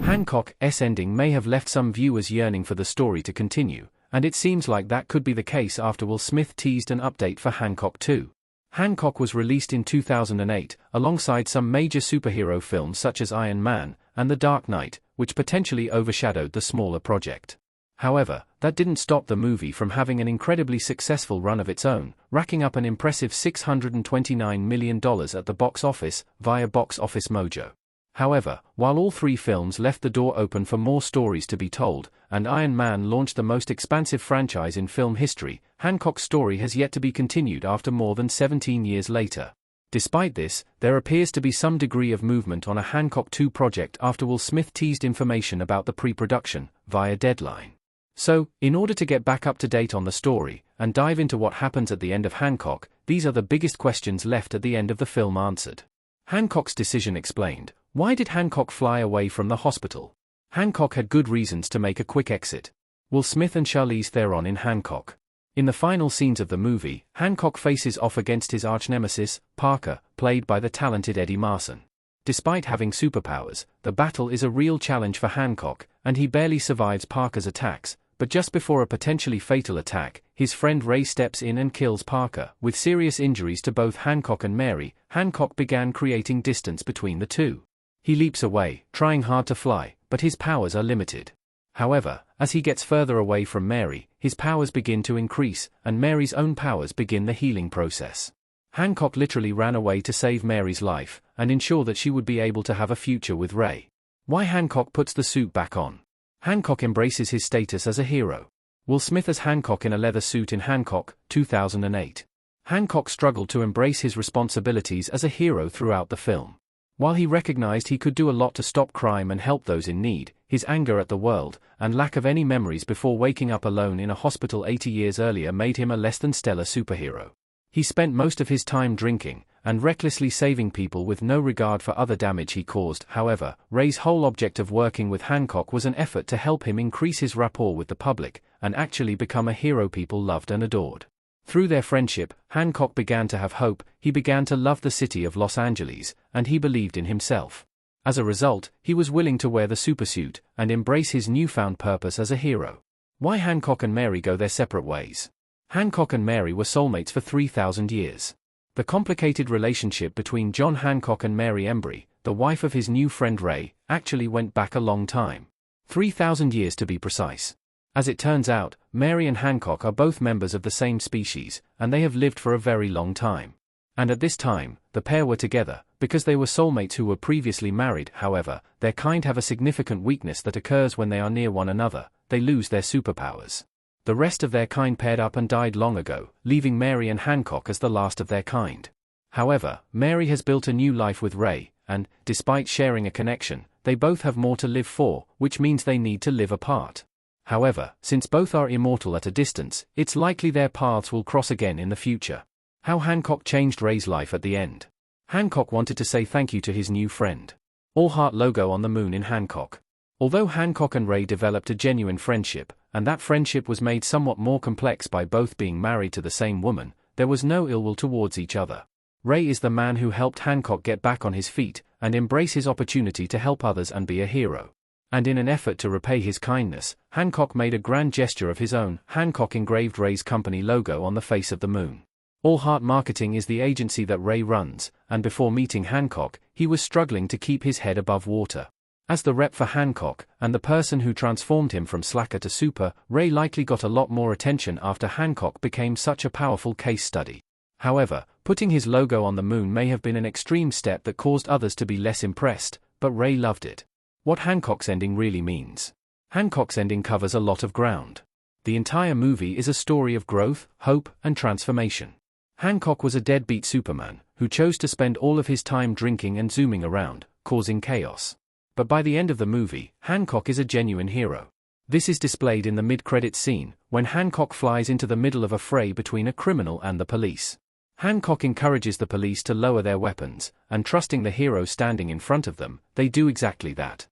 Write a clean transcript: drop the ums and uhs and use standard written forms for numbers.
Hancock's ending may have left some viewers yearning for the story to continue, and it seems like that could be the case after Will Smith teased an update for Hancock 2. Hancock was released in 2008, alongside some major superhero films such as Iron Man and The Dark Knight, which potentially overshadowed the smaller project. However, that didn't stop the movie from having an incredibly successful run of its own, racking up an impressive $629 million at the box office, via Box Office Mojo. However, while all three films left the door open for more stories to be told, and Iron Man launched the most expansive franchise in film history, Hancock's story has yet to be continued after more than 17 years later. Despite this, there appears to be some degree of movement on a Hancock 2 project after Will Smith teased information about the pre-production, via Deadline. So, in order to get back up to date on the story, and dive into what happens at the end of Hancock, these are the biggest questions left at the end of the film answered. Hancock's decision explained. Why did Hancock fly away from the hospital? Hancock had good reasons to make a quick exit. Will Smith and Charlize Theron in Hancock. In the final scenes of the movie, Hancock faces off against his arch-nemesis, Parker, played by the talented Eddie Marsan. Despite having superpowers, the battle is a real challenge for Hancock, and he barely survives Parker's attacks, but just before a potentially fatal attack, his friend Ray steps in and kills Parker. With serious injuries to both Hancock and Mary, Hancock began creating distance between the two. He leaps away, trying hard to fly, but his powers are limited. However, as he gets further away from Mary, his powers begin to increase, and Mary's own powers begin the healing process. Hancock literally ran away to save Mary's life, and ensure that she would be able to have a future with Ray. Why Hancock puts the suit back on. Hancock embraces his status as a hero. Will Smith as Hancock in a leather suit in Hancock, 2008. Hancock struggled to embrace his responsibilities as a hero throughout the film. While he recognized he could do a lot to stop crime and help those in need, his anger at the world, and lack of any memories before waking up alone in a hospital 80 years earlier made him a less than stellar superhero. He spent most of his time drinking, and recklessly saving people with no regard for other damage he caused. However, Ray's whole object of working with Hancock was an effort to help him increase his rapport with the public, and actually become a hero people loved and adored. Through their friendship, Hancock began to have hope, he began to love the city of Los Angeles, and he believed in himself. As a result, he was willing to wear the supersuit, and embrace his newfound purpose as a hero. Why Hancock and Mary go their separate ways. Hancock and Mary were soulmates for 3,000 years. The complicated relationship between John Hancock and Mary Embry, the wife of his new friend Ray, actually went back a long time. 3,000 years to be precise. As it turns out, Mary and Hancock are both members of the same species, and they have lived for a very long time. And at this time, the pair were together, because they were soulmates who were previously married. However, their kind have a significant weakness that occurs when they are near one another: they lose their superpowers. The rest of their kind paired up and died long ago, leaving Mary and Hancock as the last of their kind. However, Mary has built a new life with Ray, and, despite sharing a connection, they both have more to live for, which means they need to live apart. However, since both are immortal at a distance, it's likely their paths will cross again in the future. How Hancock changed Ray's life at the end. Hancock wanted to say thank you to his new friend. All-heart logo on the moon in Hancock. Although Hancock and Ray developed a genuine friendship, and that friendship was made somewhat more complex by both being married to the same woman, there was no ill will towards each other. Ray is the man who helped Hancock get back on his feet, and embrace his opportunity to help others and be a hero. And in an effort to repay his kindness, Hancock made a grand gesture of his own. Hancock engraved Ray's company logo on the face of the moon. All Heart Marketing is the agency that Ray runs, and before meeting Hancock, he was struggling to keep his head above water. As the rep for Hancock, and the person who transformed him from slacker to super, Ray likely got a lot more attention after Hancock became such a powerful case study. However, putting his logo on the moon may have been an extreme step that caused others to be less impressed, but Ray loved it. What Hancock's ending really means. Hancock's ending covers a lot of ground. The entire movie is a story of growth, hope, and transformation. Hancock was a deadbeat Superman, who chose to spend all of his time drinking and zooming around, causing chaos. But by the end of the movie, Hancock is a genuine hero. This is displayed in the mid-credits scene, when Hancock flies into the middle of a fray between a criminal and the police. Hancock encourages the police to lower their weapons, and trusting the hero standing in front of them, they do exactly that.